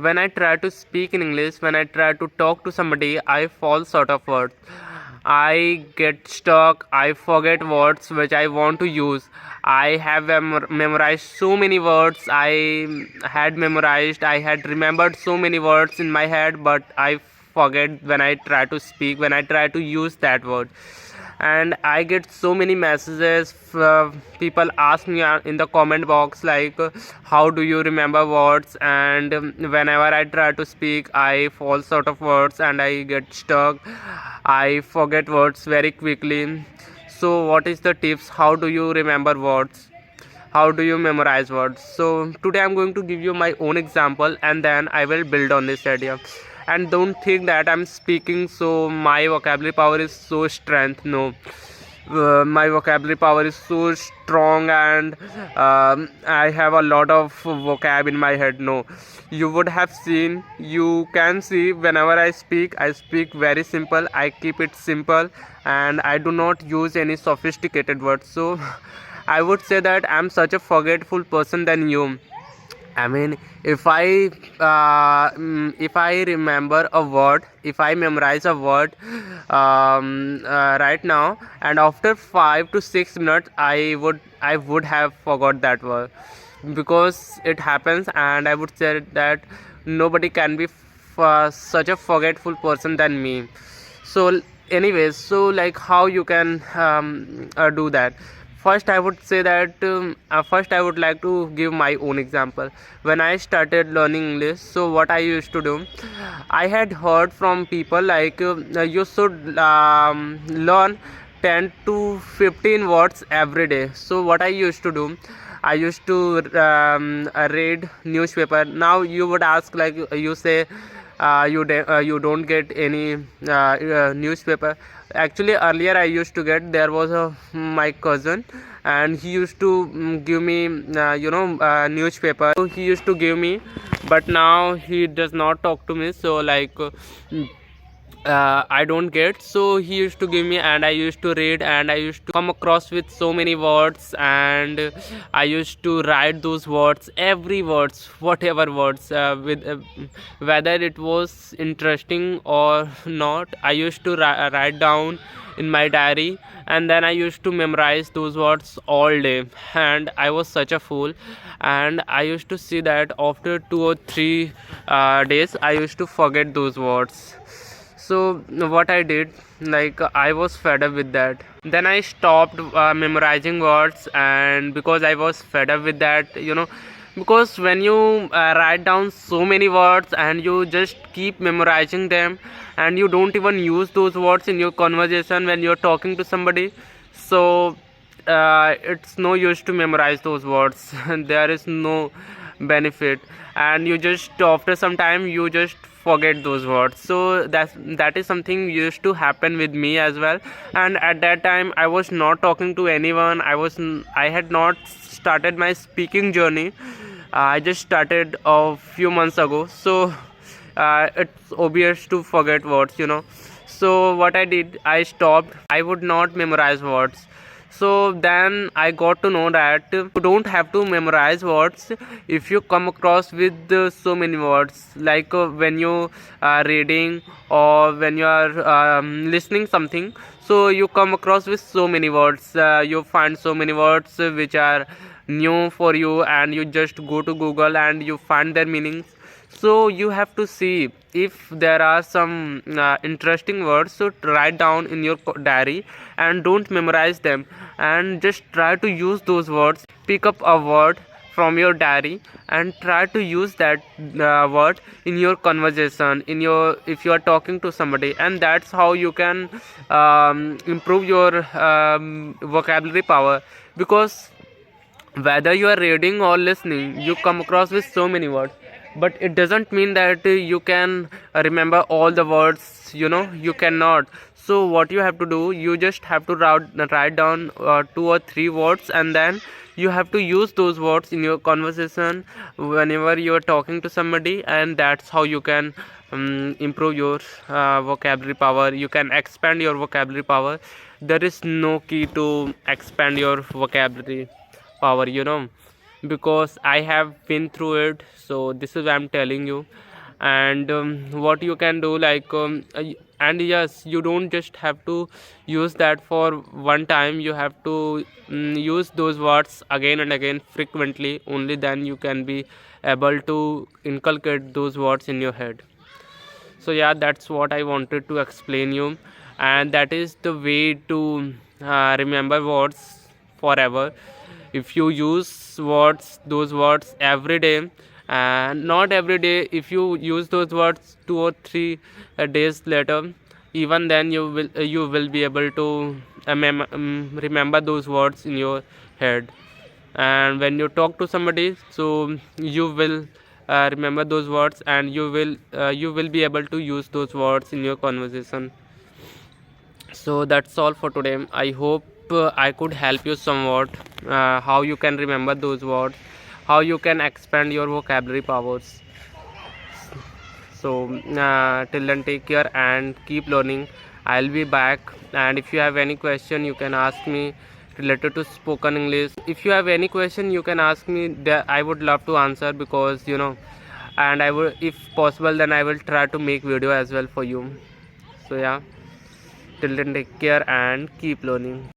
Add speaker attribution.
Speaker 1: when I try to speak in English, when I try to talk to somebody, I fall short of words. I get stuck. I forget words which I want to use. I have memorized so many words. I had remembered so many words in my head, but I forget when I try to speak, when I try to use that word. And I get so many messages. People ask me in the comment box like, how do you remember words? And whenever I try to speak, I fall short of words and I get stuck. I forget words very quickly. So what is the tips? How do you remember words? How do you memorize words? So today I'm going to give you my own example, and then I will build on this idea. And don't think that I'm speaking so my vocabulary power is so strength. No, my vocabulary power is so strong, and I have a lot of vocab in my head. No, you would have seen, you can see, whenever I speak very simple. I keep it simple, and I do not use any sophisticated words. So I would say that I'm such a forgetful person than you. I mean, if I remember a word, if I memorize a word right now, and after 5 to 6 minutes, I would have forgot that word, because it happens, and I would say that nobody can be such a forgetful person than me. So anyways, so like how you can do that. First I would say that first I would like to give my own example. When I started learning English, so what I used to do, I had heard from people like, you should learn 10 to 15 words every day. So what I used to do, I used to read newspaper. Now you would ask, like, you say, you don't get any newspaper. Actually earlier I used to get. There was a my cousin, and he used to give me newspaper. So he used to give me, but now he does not talk to me. So like, I don't get. So he used to give me, and I used to read, and I used to come across with so many words, and I used to write those words, every words, whatever words, with whether it was interesting or not. I used to write down in my diary, and then I used to memorize those words all day. And I was such a fool, and I used to see that after 2 or 3 days I used to forget those words. So what I did, like, I was fed up with that. Then I stopped memorizing words, and because I was fed up with that, because when you write down so many words and you just keep memorizing them, and you don't even use those words in your conversation when you're talking to somebody, so it's no use to memorize those words. There is no benefit, and you just, after some time, you just forget those words. So that is something used to happen with me as well. And at that time I was not talking to anyone. I had not started my speaking journey. I just started a few months ago. So it's obvious to forget words. So what I did, I stopped. I would not memorize words. So then I got to know that you don't have to memorize words if you come across with so many words. Like, when you are reading, or when you are listening something, so you come across with so many words. You find so many words which are new for you, and you just go to Google and you find their meanings. So you have to see if there are some interesting words, so write down in your diary, and don't memorize them, and just try to use those words. Pick up a word from your diary and try to use that word in your conversation, in your, if you are talking to somebody. And that's how you can improve your vocabulary power. Because whether you are reading or listening, you come across with so many words, but it doesn't mean that you can remember all the words. You cannot. So what you have to do, you just have to write down 2 or 3 words, and then you have to use those words in your conversation whenever you are talking to somebody. And that's how you can improve your vocabulary power. You can expand your vocabulary power. There is no key to expand your vocabulary power, because I have been through it. So this is what I'm telling you. And what you can do, like and yes, you don't just have to use that for one time. You have to use those words again and again frequently. Only then you can be able to inculcate those words in your head. So yeah, that's what I wanted to explain you, and that is the way to remember words forever. If you use those words every day, and not every day, if you use those words 2 or 3 days later, even then you will be able to remember those words in your head. And when you talk to somebody, so you will remember those words, and you will be able to use those words in your conversation. So that's all for today. I hope I could help you somewhat, how you can remember those words, how you can expand your vocabulary powers. So till then, take care and keep learning. I'll be back, and if you have any question, you can ask me related to spoken English. If you have any question, you can ask me, that I would love to answer, because and I will, if possible, then I will try to make video as well for you. So yeah, till then, take care and keep learning.